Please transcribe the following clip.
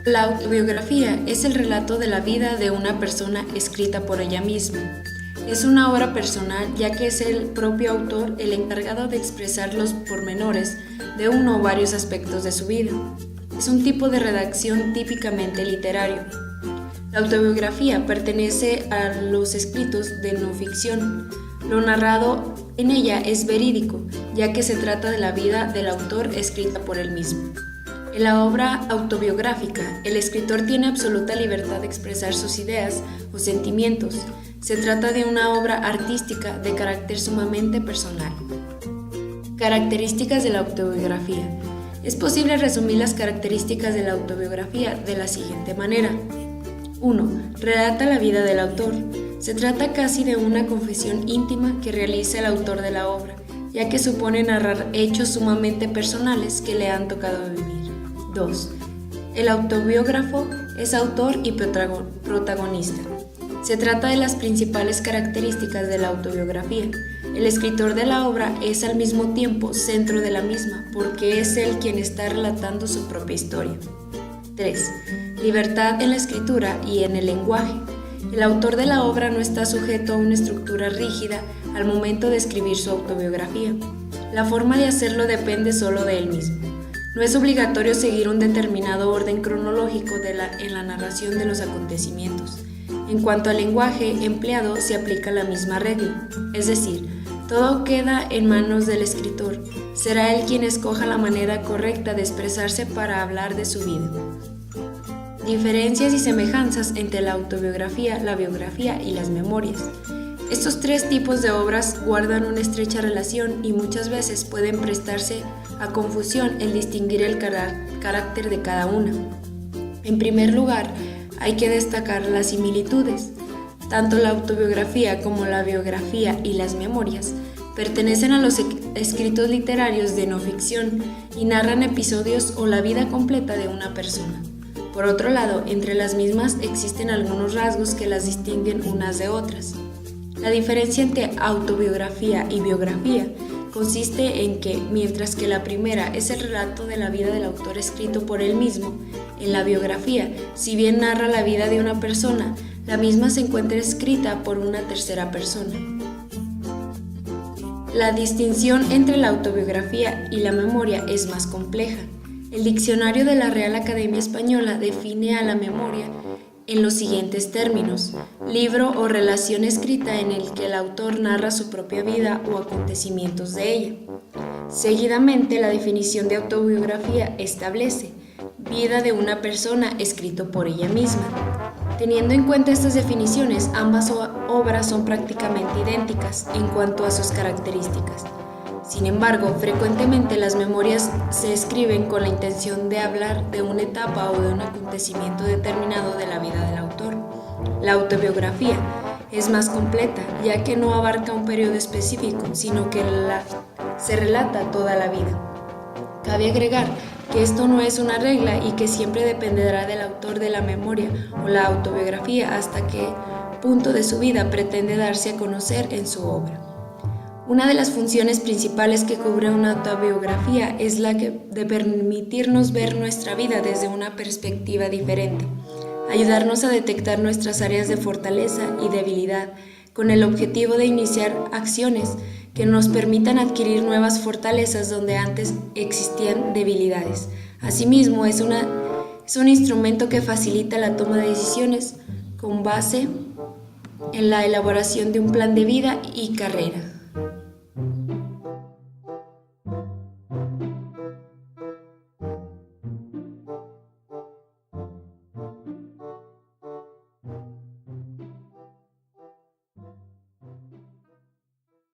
La autobiografía es el relato de la vida de una persona escrita por ella misma. Es una obra personal ya que es el propio autor el encargado de expresar los pormenores de uno o varios aspectos de su vida. Es un tipo de redacción típicamente literario. La autobiografía pertenece a los escritos de no ficción. Lo narrado en ella es verídico, ya que se trata de la vida del autor escrita por él mismo. En la obra autobiográfica, el escritor tiene absoluta libertad de expresar sus ideas o sentimientos. Se trata de una obra artística de carácter sumamente personal. Características de la autobiografía. Es posible resumir las características de la autobiografía de la siguiente manera. 1. Relata la vida del autor. Se trata casi de una confesión íntima que realiza el autor de la obra, ya que supone narrar hechos sumamente personales que le han tocado vivir. 2. El autobiógrafo es autor y protagonista. Se trata de las principales características de la autobiografía. El escritor de la obra es al mismo tiempo centro de la misma, porque es él quien está relatando su propia historia. 3. Libertad en la escritura y en el lenguaje. El autor de la obra no está sujeto a una estructura rígida al momento de escribir su autobiografía. La forma de hacerlo depende solo de él mismo. No es obligatorio seguir un determinado orden cronológico en la narración de los acontecimientos. En cuanto al lenguaje empleado, se aplica la misma regla, es decir, todo queda en manos del escritor. Será él quien escoja la manera correcta de expresarse para hablar de su vida. Diferencias y semejanzas entre la autobiografía, la biografía y las memorias. Estos tres tipos de obras guardan una estrecha relación y muchas veces pueden prestarse a confusión el distinguir el carácter de cada una. En primer lugar, hay que destacar las similitudes. Tanto la autobiografía como la biografía y las memorias pertenecen a los escritos literarios de no ficción y narran episodios o la vida completa de una persona. Por otro lado, entre las mismas existen algunos rasgos que las distinguen unas de otras. La diferencia entre autobiografía y biografía consiste en que, mientras que la primera es el relato de la vida del autor escrito por él mismo, en la biografía, si bien narra la vida de una persona, la misma se encuentra escrita por una tercera persona. La distinción entre la autobiografía y la memoria es más compleja. El diccionario de la Real Academia Española define a la memoria en los siguientes términos: libro o relación escrita en el que el autor narra su propia vida o acontecimientos de ella. Seguidamente, la definición de autobiografía establece vida de una persona escrito por ella misma. Teniendo en cuenta estas definiciones, ambas obras son prácticamente idénticas en cuanto a sus características. Sin embargo, frecuentemente las memorias se escriben con la intención de hablar de una etapa o de un acontecimiento determinado de la vida del autor. La autobiografía es más completa, ya que no abarca un periodo específico, sino que se relata toda la vida. Cabe agregar que esto no es una regla y que siempre dependerá del autor de la memoria o la autobiografía hasta qué punto de su vida pretende darse a conocer en su obra. Una de las funciones principales que cubre una autobiografía es la de permitirnos ver nuestra vida desde una perspectiva diferente, ayudarnos a detectar nuestras áreas de fortaleza y debilidad, con el objetivo de iniciar acciones que nos permitan adquirir nuevas fortalezas donde antes existían debilidades. Asimismo, es un instrumento que facilita la toma de decisiones con base en la elaboración de un plan de vida y carrera.